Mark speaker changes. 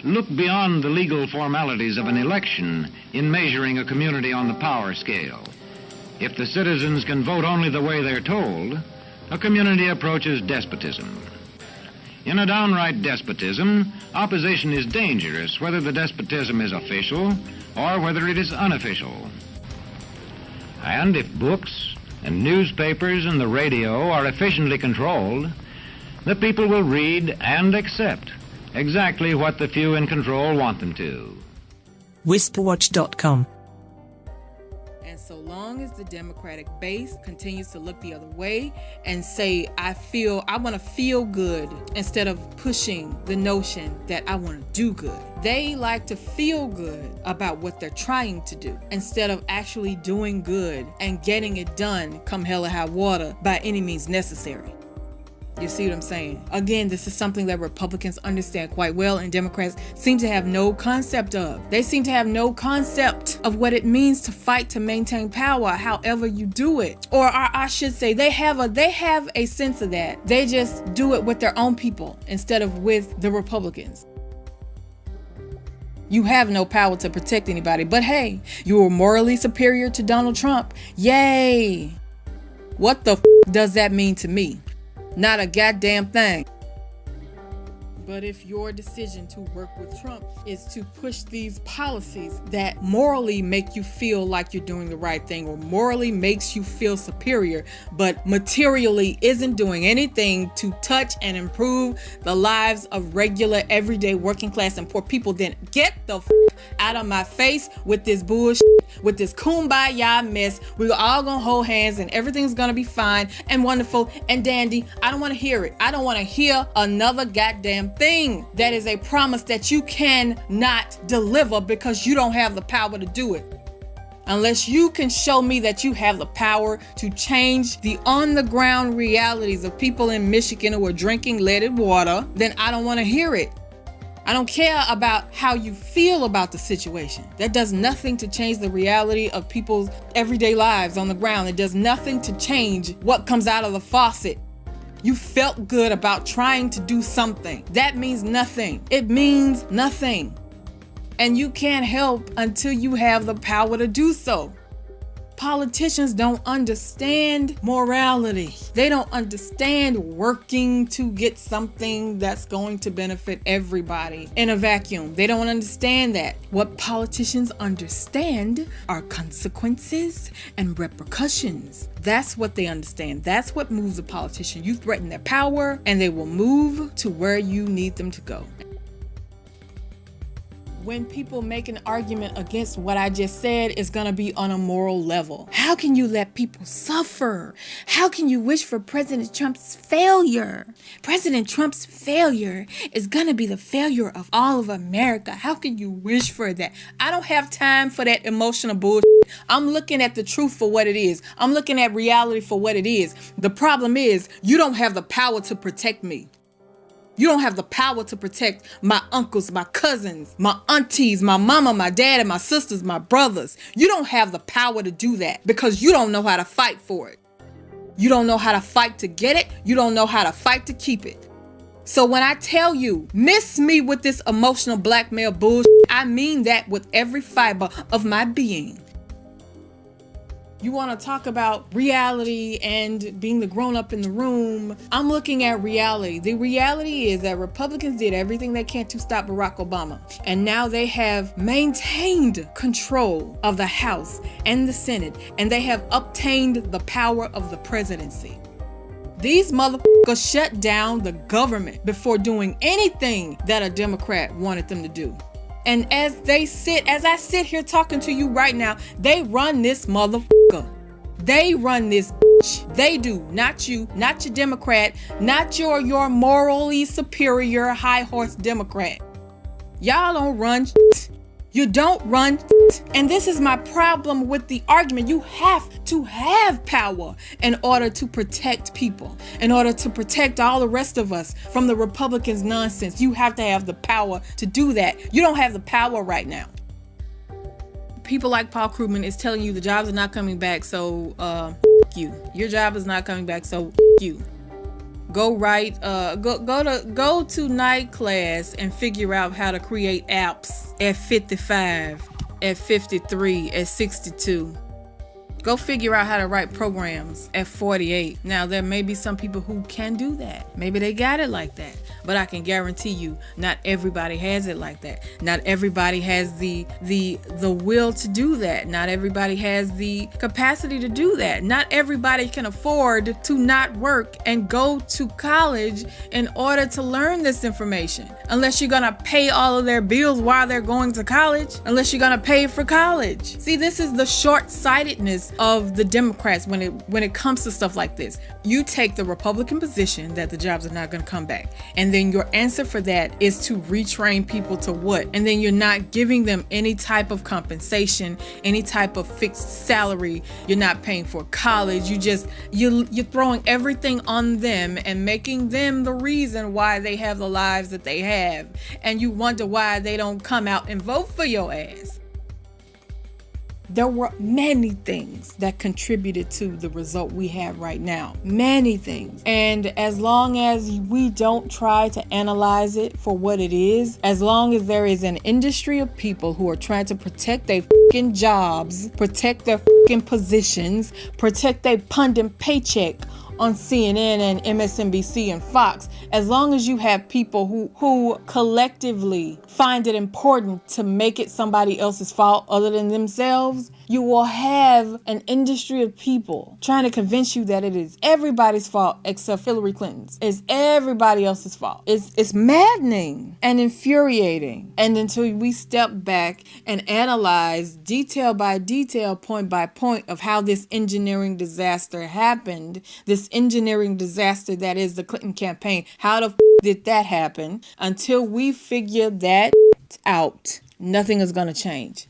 Speaker 1: look beyond the legal formalities of an election in measuring a community on the power scale. If the citizens can vote only the way they're told, a community approaches despotism. In a downright despotism, opposition is dangerous, whether the despotism is official or whether it is unofficial. And if books and newspapers and the radio are efficiently controlled, the people will read and accept exactly what the few in control want them to.
Speaker 2: Whisperwatch.com.
Speaker 3: And so long as the Democratic base continues to look the other way and say, I want to feel good, instead of pushing the notion that I want to do good. They like to feel good about what they're trying to do instead of actually doing good and getting it done come hell or high water by any means necessary. You see what I'm saying? Again, this is something that Republicans understand quite well and Democrats seem to have no concept of. They seem to have no concept of what it means to fight to maintain power, however you do it. Or I should say, they have a sense of that. They just do it with their own people instead of with the Republicans. You have no power to protect anybody, but hey, you are morally superior to Donald Trump. Yay! What the does that mean to me? Not a goddamn thing. But if your decision to work with Trump is to push these policies that morally make you feel like you're doing the right thing or morally makes you feel superior, but materially isn't doing anything to touch and improve the lives of regular, everyday, working class and poor people, then get the out of my face with this bullshit, with this kumbaya mess. We're all gonna hold hands and everything's gonna be fine and wonderful and dandy. I don't want to hear it. I don't want to hear another goddamn thing that is a promise that you cannot deliver because you don't have the power to do it. Unless you can show me that you have the power to change the on-the-ground realities of people in Michigan who are drinking leaded water, then I don't want to hear it. I don't care about how you feel about the situation. That does nothing to change the reality of people's everyday lives on the ground. It does nothing to change what comes out of the faucet. You felt good about trying to do something. That means nothing. It means nothing. And you can't help until you have the power to do so. Politicians don't understand morality. They don't understand working to get something that's going to benefit everybody in a vacuum. They don't understand that. What politicians understand are consequences and repercussions. That's what they understand. That's what moves a politician. You threaten their power and they will move to where you need them to go. When people make an argument against what I just said, it's going to be on a moral level. How can you let people suffer? How can you wish for President Trump's failure? President Trump's failure is going to be the failure of all of America. How can you wish for that? I don't have time for that emotional bullshit. I'm looking at the truth for what it is. I'm looking at reality for what it is. The problem is you don't have the power to protect me. You don't have the power to protect my uncles, my cousins, my aunties, my mama, my dad, and my sisters, my brothers. You don't have the power to do that because you don't know how to fight for it. You don't know how to fight to get it. You don't know how to fight to keep it. So when I tell you, miss me with this emotional blackmail bullshit, I mean that with every fiber of my being. You want to talk about reality and being the grown-up in the room. I'm looking at reality. The reality is that Republicans did everything they can to stop Barack Obama. And now they have maintained control of the House and the Senate. And they have obtained the power of the presidency. These motherfuckers shut down the government before doing anything that a Democrat wanted them to do. And as I sit here talking to you right now, they run this motherfucker. They run this bitch. They do, not you, not your Democrat, not your morally superior high horse Democrat. Y'all don't run shit. You don't run shit. And this is my problem with the argument. You have to have power in order to protect people, in order to protect all the rest of us from the Republicans' nonsense. You have to have the power to do that. You don't have the power right now. People like Paul Krugman is telling you the jobs are not coming back, so you. Your job is not coming back, so you. go to night class and figure out how to create apps at 55, at 53, at 62. Go figure out how to write programs at 48. Now, there may be some people who can do that. Maybe they got it like that. But I can guarantee you, not everybody has it like that. Not everybody has the will to do that. Not everybody has the capacity to do that. Not everybody can afford to not work and go to college in order to learn this information. Unless you're gonna pay all of their bills while they're going to college. Unless you're gonna pay for college. See, this is the short-sightedness of the Democrats when it comes to stuff like this. You take the Republican position that the jobs are not going to come back, and then your answer for that is to retrain people to what? And then you're not giving them any type of compensation, any type of fixed salary. You're not paying for college. You're throwing everything on them and making them the reason why they have the lives that they have, and you wonder why they don't come out and vote for your ass. There were many things that contributed to the result we have right now. Many things. And as long as we don't try to analyze it for what it is, as long as there is an industry of people who are trying to protect their fucking jobs, protect their fucking positions, protect their pundit paycheck on CNN and MSNBC and Fox, as long as you have people who collectively find it important to make it somebody else's fault other than themselves, you will have an industry of people trying to convince you that it is everybody's fault except Hillary Clinton's. It's everybody else's fault. It's maddening and infuriating. And until we step back and analyze detail by detail, point by point of how this engineering disaster happened, this engineering disaster that is the Clinton campaign, how the did that happen? Until we figure that out, nothing is going to change.